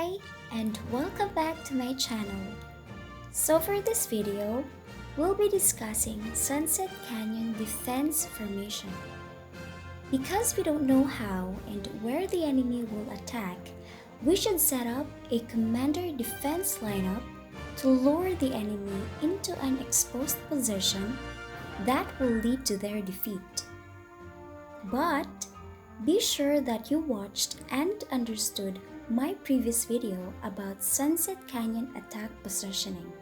Hi and welcome back to my channel. So for this video, we'll be discussing Sunset Canyon Defense Formation. Because we don't know how and where the enemy will attack, we should set up a commander defense lineup to lure the enemy into an exposed position that will lead to their defeat. But be sure that you watched and understood my previous video about Sunset Canyon attack positioning.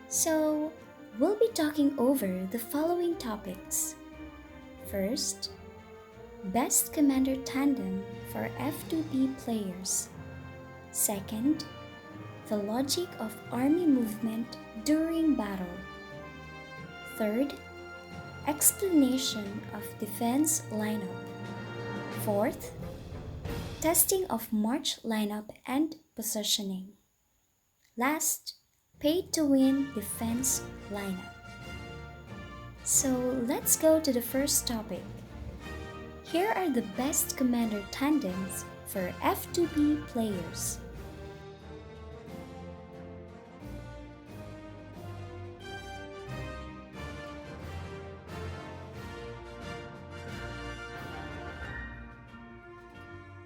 So, we'll be talking over the following topics. First, best commander tandem for F2P players. Second, the logic of army movement during battle. Third, explanation of defense lineup. Fourth, testing of march lineup and positioning. Last, pay-to-win defense lineup. So let's go to the first topic. Here are the best commander tandems for F2P players.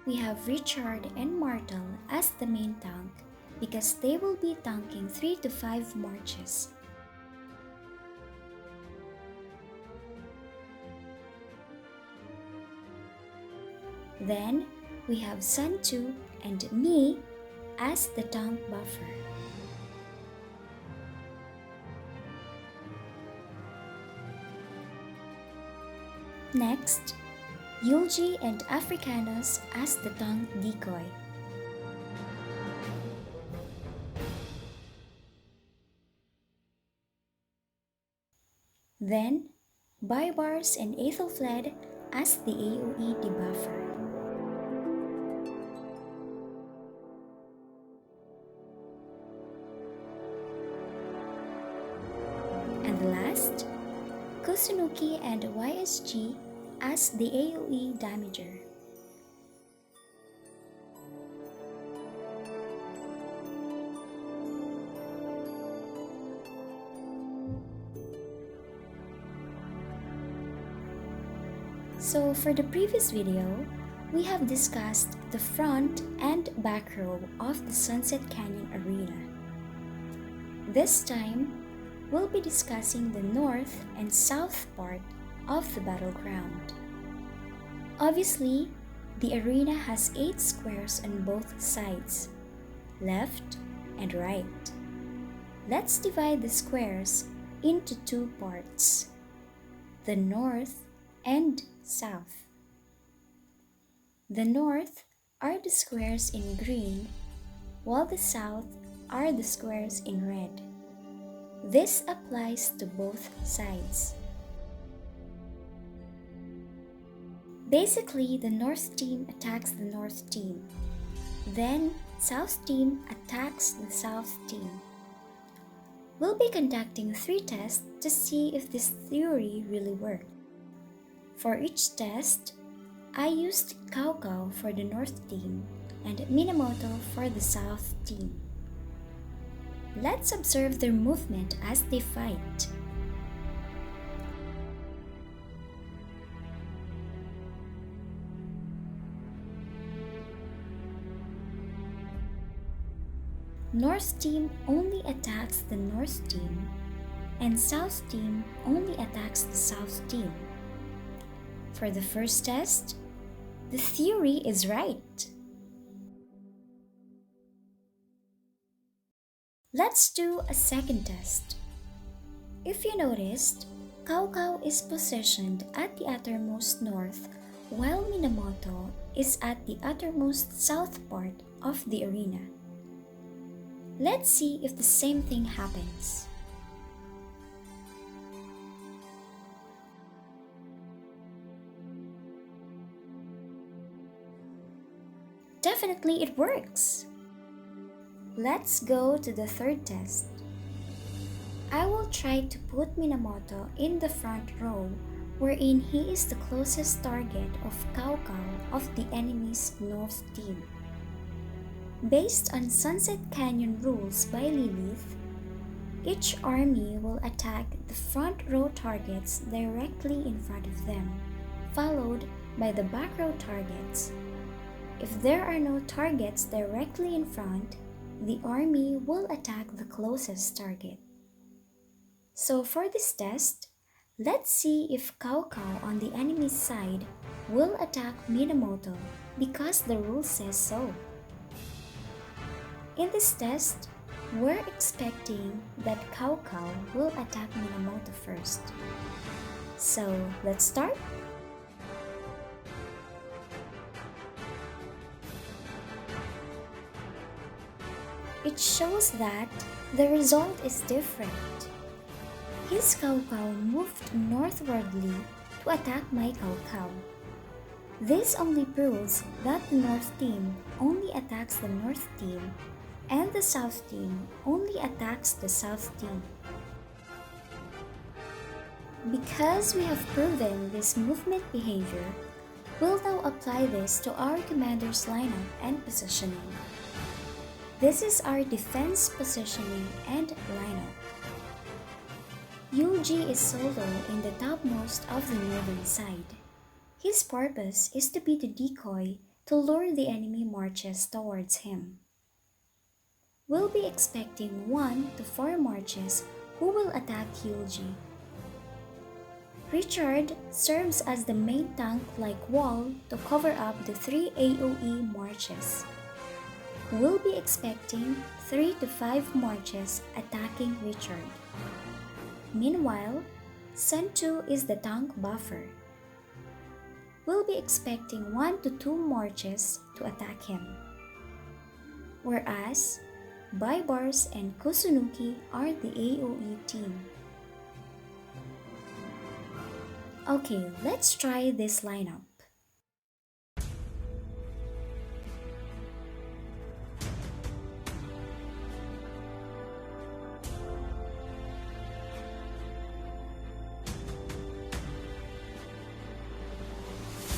We have Richard and Martel as the main tank because they will be tanking 3 to 5 marches. Then we have Santu and me as the tank buffer. Next, Yulji and Africanus as the tank decoy. Then, Baibars and Aethelflaed as the AoE debuffer. And last, Kusunuki and YSG as the AoE damager. So for the previous video, we have discussed the front and back row of the Sunset Canyon Arena. This time, we'll be discussing the north and south part of the battleground. Obviously, the arena has 8 squares on both sides, left and right. Let's divide the squares into 2 parts, the north and south. The north are the squares in green, while the south are the squares in red. This applies to both sides. Basically, the north team attacks the north team. Then, south team attacks the south team. We'll be conducting 3 tests to see if this theory really worked. For each test, I used Cao for the north team and Minamoto for the south team. Let's observe their movement as they fight. North team only attacks the north team, and south team only attacks the south team. For the first test, the theory is right. Let's do a second test. If you noticed, Cao is positioned at the uttermost north, while Minamoto is at the uttermost south part of the arena. Let's see if the same thing happens. Definitely it works! Let's go to the third test. I will try to put Minamoto in the front row wherein he is the closest target of Cao of the enemy's north team. Based on Sunset Canyon rules by Lilith, each army will attack the front row targets directly in front of them, followed by the back row targets. If there are no targets directly in front, the army will attack the closest target. So for this test, let's see if Cao Cao on the enemy's side will attack Minamoto because the rule says so. In this test, we're expecting that Cao Cao will attack Minamoto first. So let's start. It shows that the result is different. His Cao Cao moved northwardly to attack my Cao Cao. This only proves that the North team only attacks the North team and the South team only attacks the South team. Because we have proven this movement behavior, we'll now apply this to our commander's lineup and positioning. This is our defense positioning and lineup. Yuji is solo in the topmost of the northern side. His purpose is to be the decoy to lure the enemy marches towards him. We'll be expecting 1 to 4 marches who will attack Yuji. Richard serves as the main tank-like wall to cover up the 3 AoE marches. We'll be expecting 3 to 5 marches attacking Richard. Meanwhile, Sentu is the tank buffer. We'll be expecting 1 to 2 marches to attack him. Whereas, Baibars and Kusunuki are the AoE team. Okay, let's try this lineup.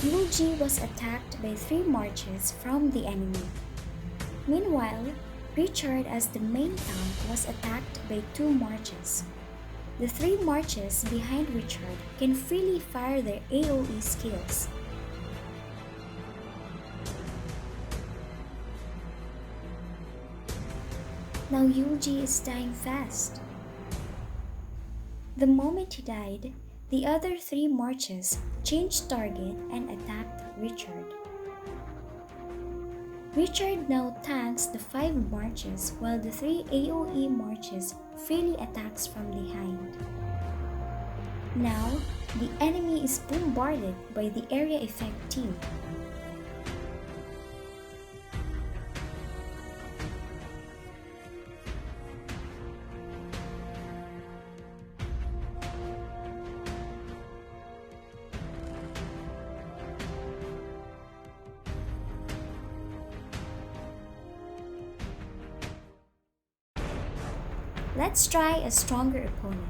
Yuji was attacked by 3 marches from the enemy. Meanwhile, Richard as the main tank was attacked by 2 marches. The 3 marches behind Richard can freely fire their AoE skills. Now Yuji is dying fast. The moment he died, the other 3 marches changed target and attacked Richard. Richard now tanks the 5 marches while the 3 AoE marches freely attacks from behind. Now, the enemy is bombarded by the area effect team. Let's try a stronger opponent.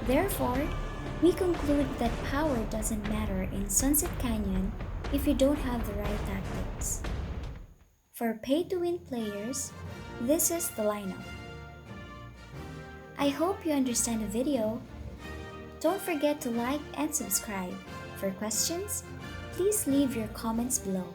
Therefore, we conclude that power doesn't matter in Sunset Canyon if you don't have the right tactics. For pay-to-win players, this is the lineup. I hope you understand the video. Don't forget to like and subscribe. For questions, please leave your comments below.